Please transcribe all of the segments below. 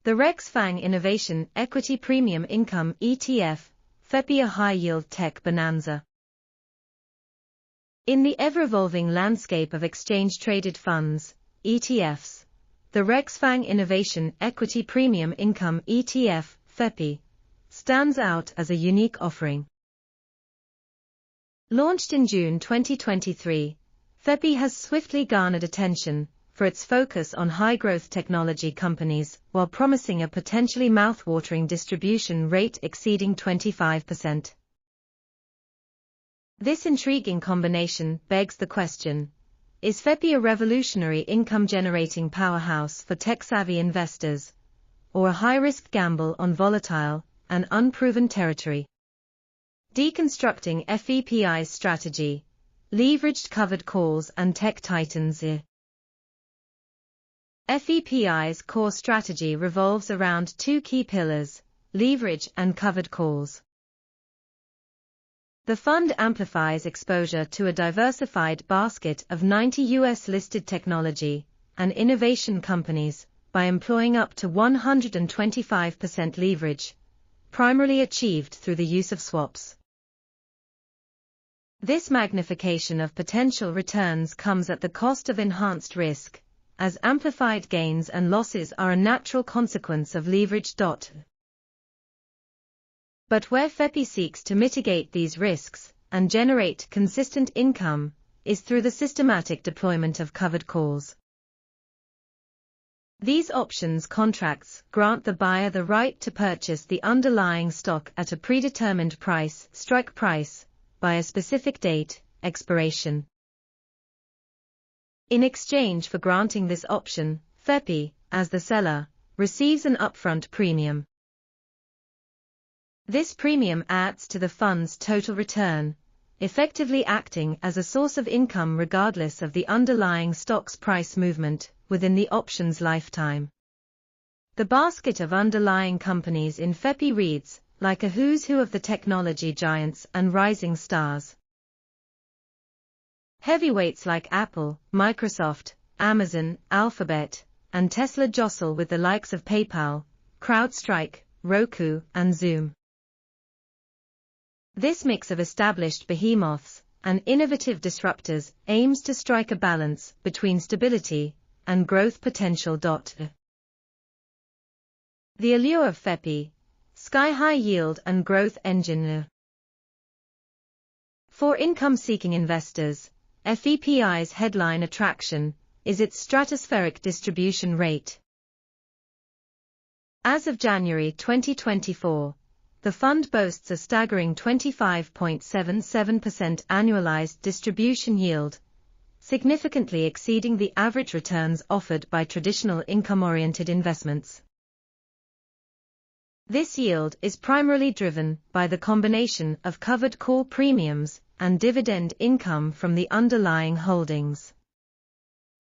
The Fang Innovation Equity Premium Income ETF, FEPI, a high-yield tech bonanza. In the ever-evolving landscape of exchange-traded funds, ETFs, the Fang Innovation Equity Premium Income ETF, FEPI, stands out as a unique offering. Launched in June 2023, FEPI has swiftly garnered attention for its focus on high-growth technology companies while promising a potentially mouth-watering distribution rate exceeding 25%. This intriguing combination begs the question: is FEPI a revolutionary income-generating powerhouse for tech-savvy investors, or a high-risk gamble on volatile and unproven territory? Deconstructing FEPI's strategy, leveraged covered calls and tech titans. FEPI's core strategy revolves around two key pillars: leverage and covered calls. The fund amplifies exposure to a diversified basket of 90 US-listed technology and innovation companies by employing up to 125% leverage, primarily achieved through the use of swaps. This magnification of potential returns comes at the cost of enhanced risk, as amplified gains and losses are a natural consequence of leverage. But where FEPI seeks to mitigate these risks and generate consistent income is through the systematic deployment of covered calls. These options contracts grant the buyer the right to purchase the underlying stock at a predetermined price, strike price, by a specific date, expiration. In exchange for granting this option, FEPI, as the seller, receives an upfront premium. This premium adds to the fund's total return, effectively acting as a source of income regardless of the underlying stock's price movement within the option's lifetime. The basket of underlying companies in FEPI reads like a who's who of the technology giants and rising stars. Heavyweights like Apple, Microsoft, Amazon, Alphabet, and Tesla jostle with the likes of PayPal, CrowdStrike, Roku, and Zoom. This mix of established behemoths and innovative disruptors aims to strike a balance between stability and growth potential. The allure of FEPI, sky-high yield and growth engine. For income-seeking investors, FEPI's headline attraction is its stratospheric distribution rate. As of January 2024, the fund boasts a staggering 25.77% annualized distribution yield, significantly exceeding the average returns offered by traditional income-oriented investments. This yield is primarily driven by the combination of covered call premiums and dividend income from the underlying holdings.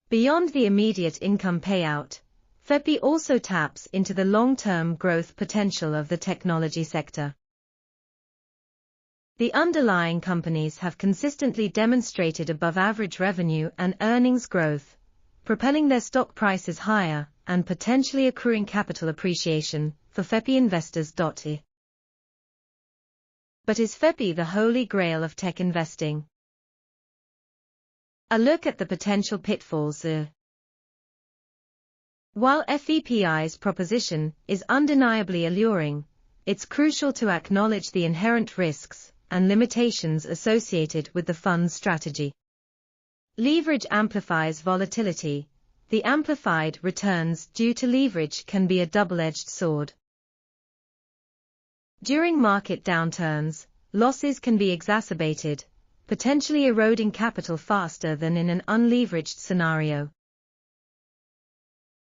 Beyond the immediate income payout, FEPI also taps into the long-term growth potential of the technology sector. The underlying companies have consistently demonstrated above-average revenue and earnings growth, propelling their stock prices higher and potentially accruing capital appreciation for FEPI investors. But is FEPI the holy grail of tech investing? A look at the potential pitfalls. While FEPI's proposition is undeniably alluring, it's crucial to acknowledge the inherent risks and limitations associated with the fund's strategy. Leverage amplifies volatility. The amplified returns due to leverage can be a double-edged sword. During market downturns, losses can be exacerbated, potentially eroding capital faster than in an unleveraged scenario.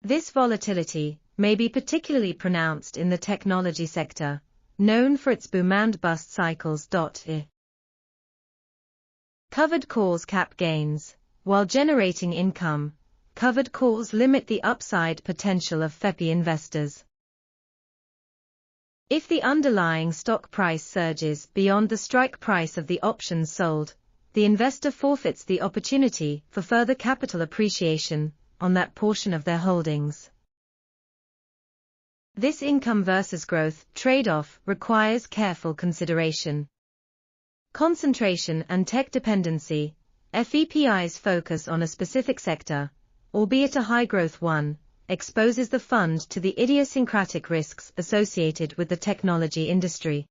This volatility may be particularly pronounced in the technology sector, known for its boom and bust cycles. Covered calls cap gains. While generating income, covered calls limit the upside potential of FEPI investors. If the underlying stock price surges beyond the strike price of the options sold, the investor forfeits the opportunity for further capital appreciation on that portion of their holdings. This income versus growth trade-off requires careful consideration. Concentration and tech dependency. FEPI's focus on a specific sector, albeit a high-growth one, exposes the fund to the idiosyncratic risks associated with the technology industry.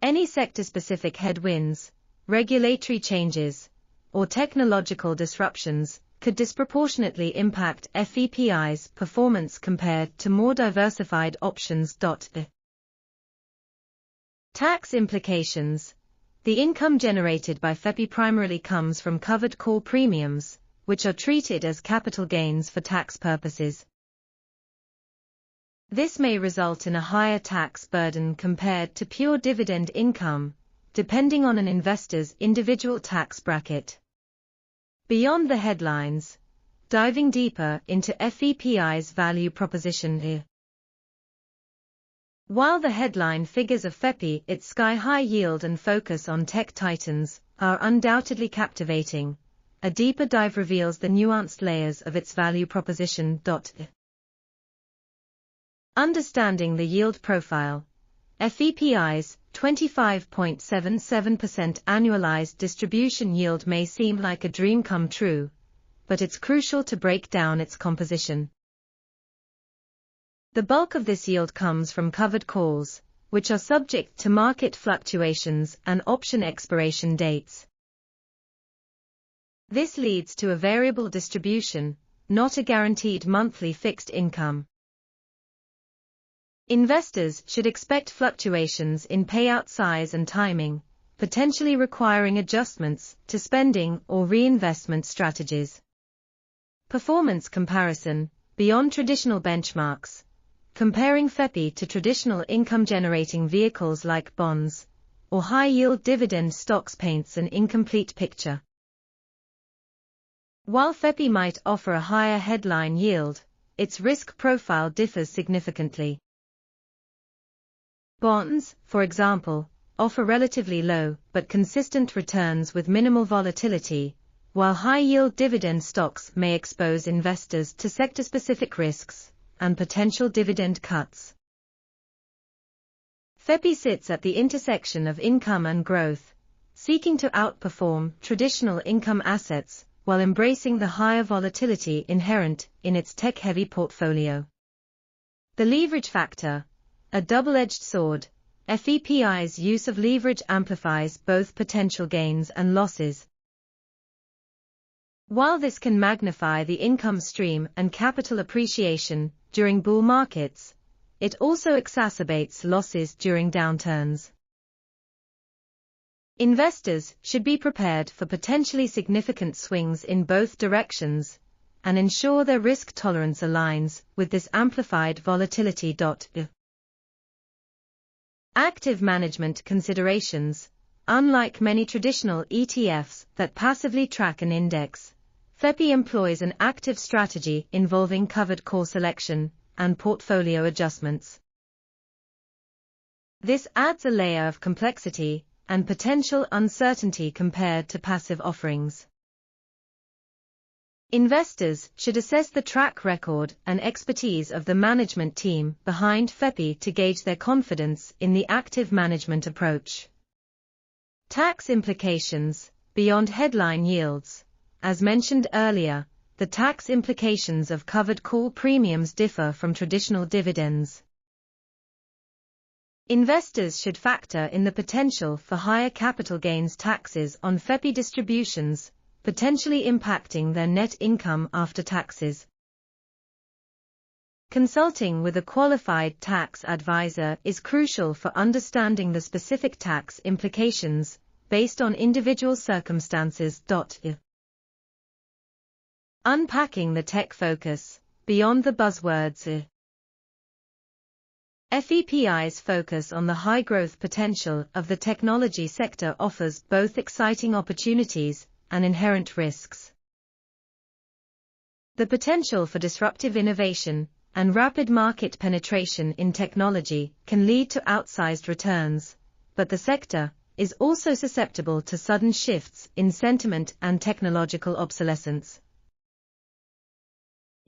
Any sector-specific headwinds, regulatory changes, or technological disruptions could disproportionately impact FEPI's performance compared to more diversified options. Tax implications. The income generated by FEPI primarily comes from covered call premiums, which are treated as capital gains for tax purposes. This may result in a higher tax burden compared to pure dividend income, depending on an investor's individual tax bracket. Beyond the headlines, diving deeper into FEPI's value proposition. While the headline figures of FEPI, its sky-high yield and focus on tech titans, are undoubtedly captivating, a deeper dive reveals the nuanced layers of its value proposition. Understanding the yield profile. FEPI's 25.77% annualized distribution yield may seem like a dream come true, but it's crucial to break down its composition. The bulk of this yield comes from covered calls, which are subject to market fluctuations and option expiration dates. This leads to a variable distribution, not a guaranteed monthly fixed income. Investors should expect fluctuations in payout size and timing, potentially requiring adjustments to spending or reinvestment strategies. Performance comparison. Beyond traditional benchmarks, comparing FEPI to traditional income-generating vehicles like bonds or high-yield dividend stocks paints an incomplete picture. While FEPI might offer a higher headline yield, its risk profile differs significantly. Bonds, for example, offer relatively low but consistent returns with minimal volatility, while high-yield dividend stocks may expose investors to sector-specific risks and potential dividend cuts. FEPI sits at the intersection of income and growth, seeking to outperform traditional income assets while embracing the higher volatility inherent in its tech-heavy portfolio. The leverage factor. A double-edged sword, FEPI's use of leverage amplifies both potential gains and losses. While this can magnify the income stream and capital appreciation during bull markets, it also exacerbates losses during downturns. Investors should be prepared for potentially significant swings in both directions and ensure their risk tolerance aligns with this amplified volatility. Active management considerations. Unlike many traditional ETFs that passively track an index, FEPI employs an active strategy involving covered call selection and portfolio adjustments. This adds a layer of complexity and potential uncertainty compared to passive offerings. Investors should assess the track record and expertise of the management team behind FEPI to gauge their confidence in the active management approach. Tax implications. Beyond headline yields, as mentioned earlier, the tax implications of covered call premiums differ from traditional dividends. Investors should factor in the potential for higher capital gains taxes on FEPI distributions, potentially impacting their net income after taxes. Consulting with a qualified tax advisor is crucial for understanding the specific tax implications based on individual circumstances. Unpacking the tech focus. Beyond the buzzwords. FEPI's focus on the high-growth potential of the technology sector offers both exciting opportunities and inherent risks. The potential for disruptive innovation and rapid market penetration in technology can lead to outsized returns, but the sector is also susceptible to sudden shifts in sentiment and technological obsolescence.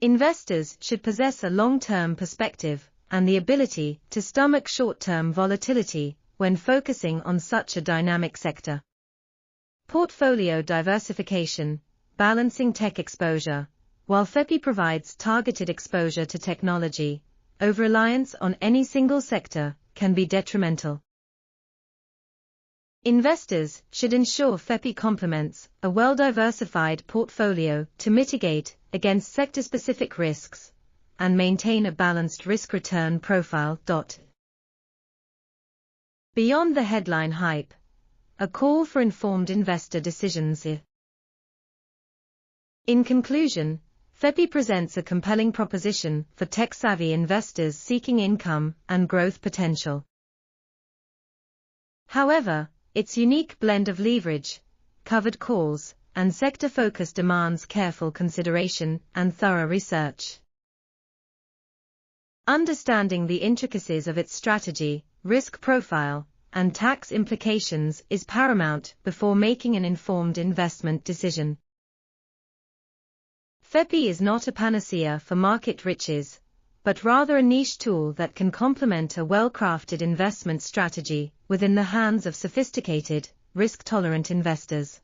Investors should possess a long-term perspective and the ability to stomach short-term volatility when focusing on such a dynamic sector. Portfolio diversification, balancing tech exposure. While FEPI provides targeted exposure to technology, over-reliance on any single sector can be detrimental. Investors should ensure FEPI complements a well-diversified portfolio to mitigate against sector-specific risks and maintain a balanced risk-return profile. Beyond the headline hype, a call for informed investor decisions. In conclusion, FEPI presents a compelling proposition for tech-savvy investors seeking income and growth potential. However, its unique blend of leverage, covered calls, and sector focus demands careful consideration and thorough research. Understanding the intricacies of its strategy, risk profile, and tax implications is paramount before making an informed investment decision. FEPI is not a panacea for market riches, but rather a niche tool that can complement a well-crafted investment strategy within the hands of sophisticated, risk-tolerant investors.